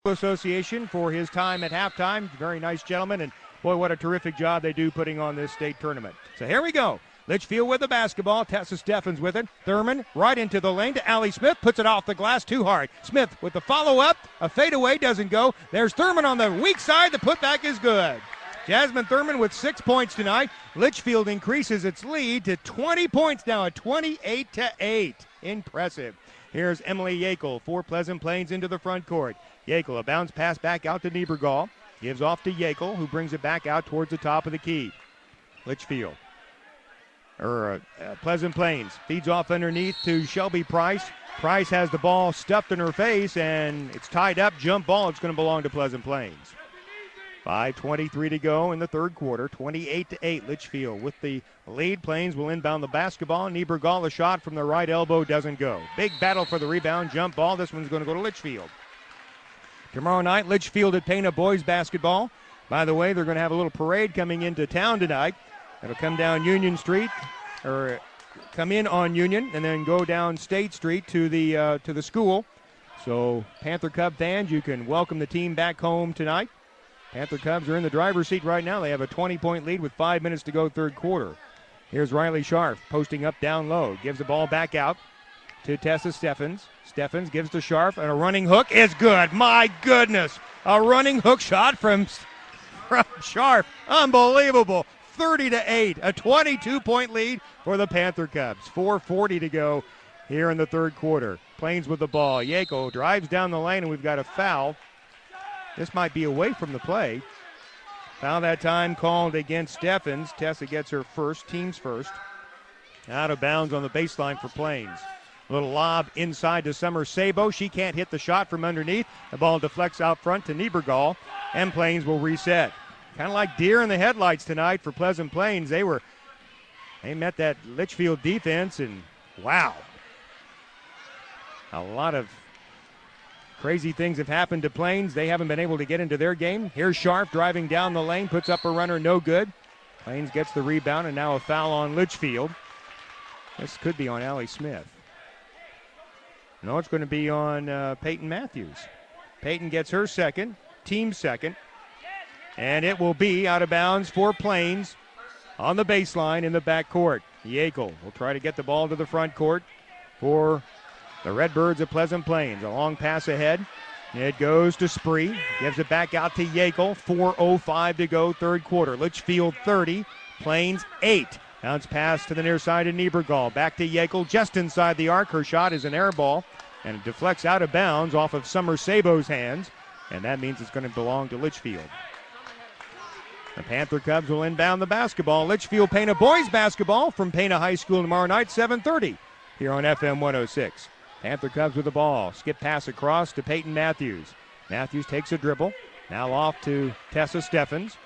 Association for his time at halftime. Very nice gentleman, and boy, what a terrific job they do putting on this state tournament. So here we go. Litchfield with the basketball. Tessa Steffens with it. Thurman right into the lane to Allie Smith. Puts it off the glass too hard. Smith with the follow-up. A fadeaway doesn't go. There's Thurman on the weak side. The putback is good. Jasmine Thurman with 6 points tonight. Litchfield increases its lead to 20 points now at 28-8. Impressive. Here's Emily Yackel for Pleasant Plains into the front court. Yackel, a bounce pass back out to Niebergall. Gives off to Yackel, who brings it back out towards the top of the key. Litchfield. Pleasant Plains feeds off underneath to Shelby Price. Price has the ball stuffed in her face, and it's tied up. Jump ball. It's going to belong to Pleasant Plains. 5:23 to go in the third quarter. 28-8. Litchfield with the lead. Plains will inbound the basketball. Niebergall, a shot from the right elbow, doesn't go. Big battle for the rebound. Jump ball. This one's going to go to Litchfield. Tomorrow night, Litchfield at Pana boys basketball. By the way, they're going to have a little parade coming into town tonight. It'll come down Union Street, or come in on Union, and then go down State Street to the school. So, Panther Cub fans, you can welcome the team back home tonight. Panther Cubs are in the driver's seat right now. They have a 20-point lead with 5 minutes to go third quarter. Here's Riley Scharf posting up down low. Gives the ball back out to Tessa Steffens. Steffens gives to Scharf, and a running hook is good. My goodness, a running hook shot from Scharf. Unbelievable. 30-8, a 22-point lead for the Panther Cubs. 4:40 to go here in the third quarter. Plains with the ball. Yackel drives down the lane, and we've got a foul. This might be away from the play. Foul that time called against Steffens. Tessa gets her first, team's first. Out of bounds on the baseline for Plains. Little lob inside to Summer Sabo. She can't hit the shot from underneath. The ball deflects out front to Niebergall, and Plains will reset. Kind of like deer in the headlights tonight for Pleasant Plains. They met that Litchfield defense, and wow. A lot of crazy things have happened to Plains. They haven't been able to get into their game. Here's Scharf driving down the lane, puts up a runner, no good. Plains gets the rebound, and now a foul on Litchfield. This could be on Allie Smith. No, it's going to be on Peyton Matthews. Peyton gets her second, team second. And it will be out of bounds for Plains on the baseline in the backcourt. Yackel will try to get the ball to the front court for the Redbirds of Pleasant Plains. A long pass ahead. It goes to Spree. Gives it back out to Yackel. 4:05 to go, third quarter. Litchfield 30, Plains 8. Bounce pass to the near side of Niebergall. Back to Yackel just inside the arc. Her shot is an air ball, and it deflects out of bounds off of Summer Sabo's hands. And that means it's going to belong to Litchfield. The Panther Cubs will inbound the basketball. Litchfield Pana boys basketball from Pana High School tomorrow night, 7:30 here on FM 106. Panther Cubs with the ball. Skip pass across to Peyton Matthews. Matthews takes a dribble. Now off to Tessa Steffens.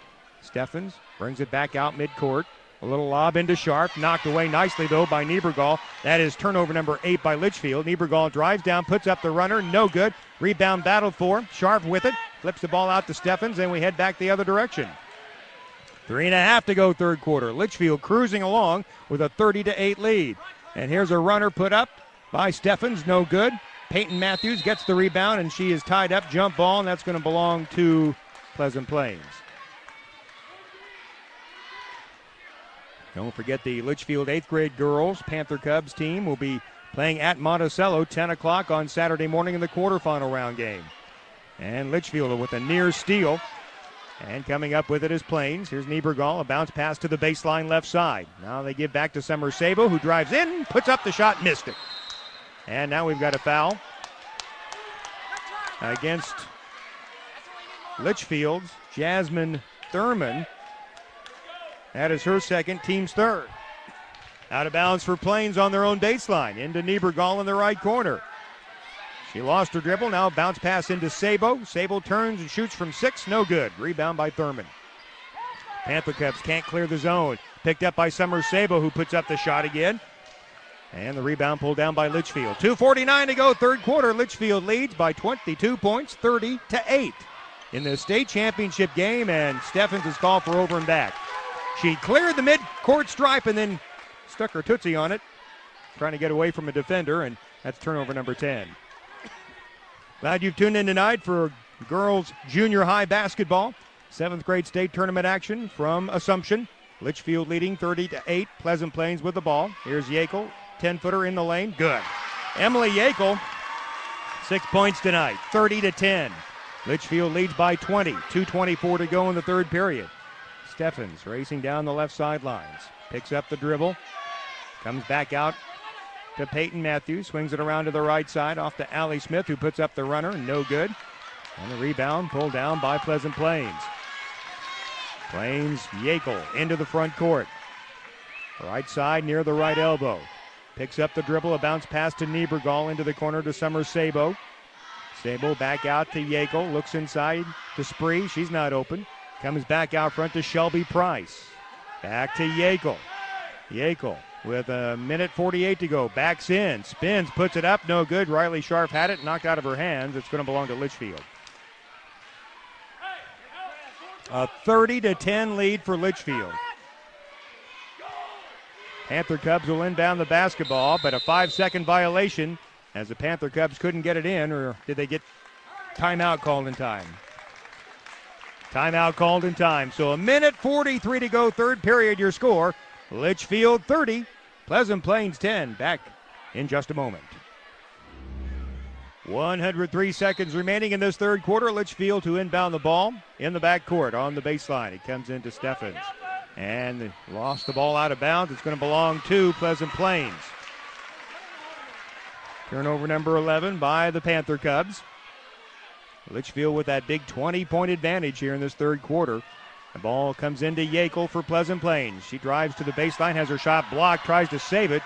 Steffens brings it back out midcourt. A little lob into Scharf. Knocked away nicely, though, by Niebergall. That is turnover number 8 by Litchfield. Niebergall drives down, puts up the runner. No good. Rebound battled for. Scharf with it. Flips the ball out to Steffens, and we head back the other direction. 3:30 to go third quarter. Litchfield cruising along with a 30-8 lead. And here's a runner put up by Steffens. No good. Peyton Matthews gets the rebound, and she is tied up. Jump ball, and that's going to belong to Pleasant Plains. Don't forget the Litchfield 8th grade girls Panther Cubs team will be playing at Monticello 10 o'clock on Saturday morning in the quarterfinal round game. And Litchfield with a near steal. And coming up with it is Plains. Here's Niebergall, a bounce pass to the baseline left side. Now they give back to Summer Sabo, who drives in, puts up the shot, missed it. And now we've got a foul against Litchfield's Jasmine Thurman. That is her second, team's third. Out of bounds for Plains on their own baseline. Into Niebergall in the right corner. She lost her dribble. Now bounce pass into Sabo. Sabo turns and shoots from 6. No good. Rebound by Thurman. Panther Cubs can't clear the zone. Picked up by Summer Sabo, who puts up the shot again. And the rebound pulled down by Litchfield. 2:49 to go, third quarter. Litchfield leads by 22 points, 30-8 in the state championship game, and Steffens is called for over and back. She cleared the mid-court stripe and then stuck her tootsie on it, trying to get away from a defender, and that's turnover number 10. Glad you've tuned in tonight for girls junior high basketball. 7th grade state tournament action from Assumption. Litchfield leading 30-8. Pleasant Plains with the ball. Here's Yackel, 10-footer in the lane. Good. Emily Yackel, 6 points tonight, 30-10. Litchfield leads by 20. 2:24 to go in the third period. Steffens racing down the left sidelines. Picks up the dribble. Comes back out to Peyton Matthews. Swings it around to the right side off to Allie Smith, who puts up the runner. No good. And the rebound pulled down by Pleasant Plains. Plains, Yackel into the front court. Right side near the right elbow. Picks up the dribble. A bounce pass to Niebergall into the corner to Summer Sabo. Sabo back out to Yackel. Looks inside to Spree. She's not open. Comes back out front to Shelby Price. Back to Yackel. Yackel with 1:48 to go. Backs in. Spins. Puts it up. No good. Riley Scharf had it. Knocked out of her hands. It's going to belong to Litchfield. A 30-10 lead for Litchfield. Panther Cubs will inbound the basketball, but a 5-second violation as the Panther Cubs couldn't get it in, or did they get timeout called in time? Timeout called in time. So 1:43 to go, third period, your score. Litchfield 30, Pleasant Plains 10. Back in just a moment. 103 seconds remaining in this third quarter. Litchfield to inbound the ball in the backcourt on the baseline. It comes into Steffens. And they lost the ball out of bounds. It's going to belong to Pleasant Plains. Turnover number 11 by the Panther Cubs. Litchfield with that big 20-point advantage here in this third quarter. The ball comes into Yackel for Pleasant Plains. She drives to the baseline, has her shot blocked, tries to save it.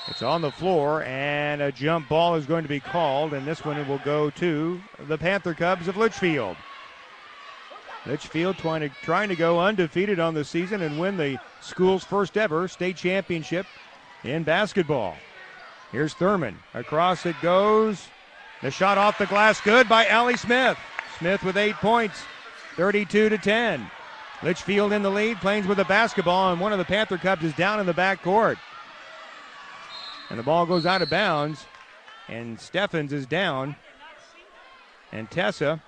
It's on the floor, and a jump ball is going to be called, and this one will go to the Panther Cubs of Litchfield. Litchfield trying to go undefeated on the season and win the school's first ever state championship in basketball. Here's Thurman. Across it goes. The shot off the glass, good by Allie Smith. Smith with 8 points, 32-10. Litchfield in the lead, Plains with the basketball, and one of the Panther Cubs is down in the backcourt. And the ball goes out of bounds, and Steffens is down. And Tessa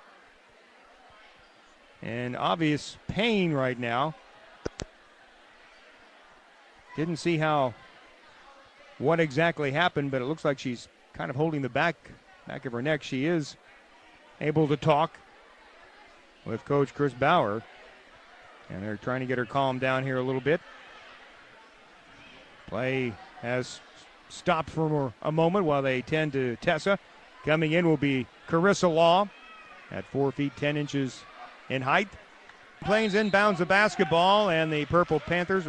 in obvious pain right now. Didn't see what exactly happened, but it looks like she's kind of holding the back of her neck. She is able to talk with Coach Chris Bauer, and they're trying to get her calmed down here a little bit. Play has stopped for a moment while they tend to Tessa. Coming in will be Carissa Law at 4 feet 10 inches in height. Plains inbounds the basketball, and the Purple Panthers,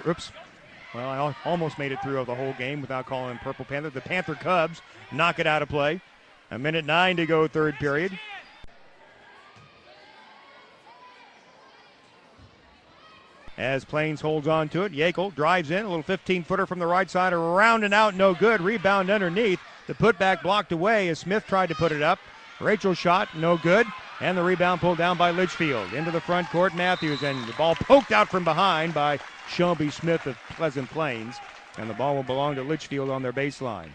well, I almost made it through the whole game without calling them Purple Panthers. The Panther Cubs knock it out of play. 1:09 to go, third period. As Plains holds on to it, Yackel drives in, a little 15-footer from the right side, around and out, no good. Rebound underneath. The putback blocked away as Smith tried to put it up. Rachel shot, no good. And the rebound pulled down by Litchfield. Into the front court, Matthews, and the ball poked out from behind by Shelby Smith of Pleasant Plains. And the ball will belong to Litchfield on their baseline.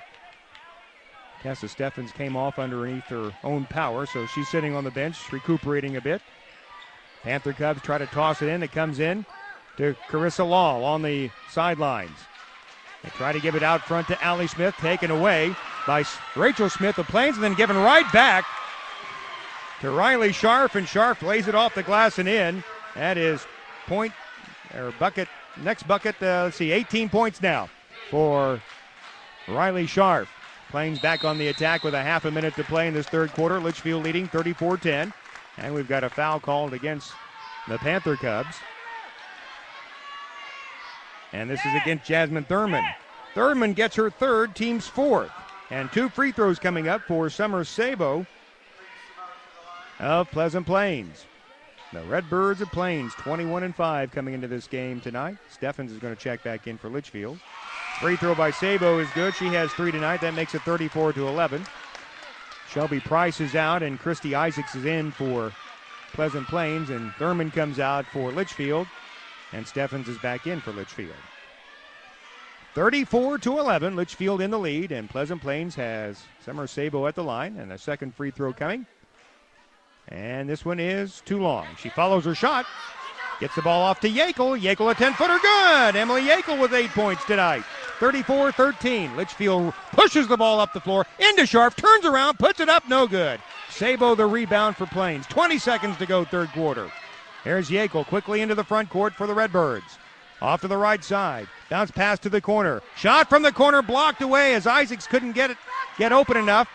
Tessa Steffens came off underneath her own power, so she's sitting on the bench, recuperating a bit. Panther Cubs try to toss it in. It comes in to Carissa Law on the sidelines. They try to give it out front to Allie Smith, taken away by Rachel Smith of Plains, and then given right back to Riley Scharf, and Scharf lays it off the glass and in. That is next bucket, 18 points now for Riley Scharf. Plains back on the attack with a half a minute to play in this third quarter. Litchfield leading 34-10. And we've got a foul called against the Panther Cubs. And this is against Jasmine Thurman. Thurman gets her third, team's fourth. And 2 free throws coming up for Summer Sabo of Pleasant Plains. The Redbirds of Plains, 21-5 coming into this game tonight. Steffens is going to check back in for Litchfield. Free throw by Sabo is good. She has 3 tonight. That makes it 34-11. Shelby Price is out, and Christy Isaacs is in for Pleasant Plains, and Thurman comes out for Litchfield, and Steffens is back in for Litchfield. 34-11, Litchfield in the lead, and Pleasant Plains has Summer Sabo at the line, and a second free throw coming And this one is too long. She follows her shot. Gets the ball off to Yackel. Yackel a 10-footer, good! Emily Yackel with 8 points tonight. 34-13. Litchfield pushes the ball up the floor into Scharf, turns around, puts it up, no good. Sabo the rebound for Plains. 20 seconds to go, third quarter. Here's Yackel quickly into the front court for the Redbirds. Off to the right side. Bounce pass to the corner. Shot from the corner blocked away as Isaacs couldn't get open enough.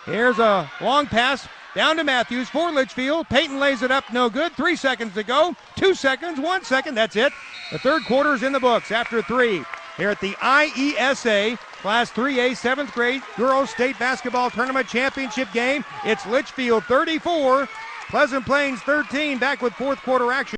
Here's a long pass down to Matthews for Litchfield. Payton lays it up, no good. 3 seconds to go. 2 seconds, 1 second, that's it. The third quarter is in the books after 3. Here at the IESA Class 3A 7th grade Girls State Basketball Tournament Championship game. It's Litchfield 34, Pleasant Plains 13. Back with fourth quarter action.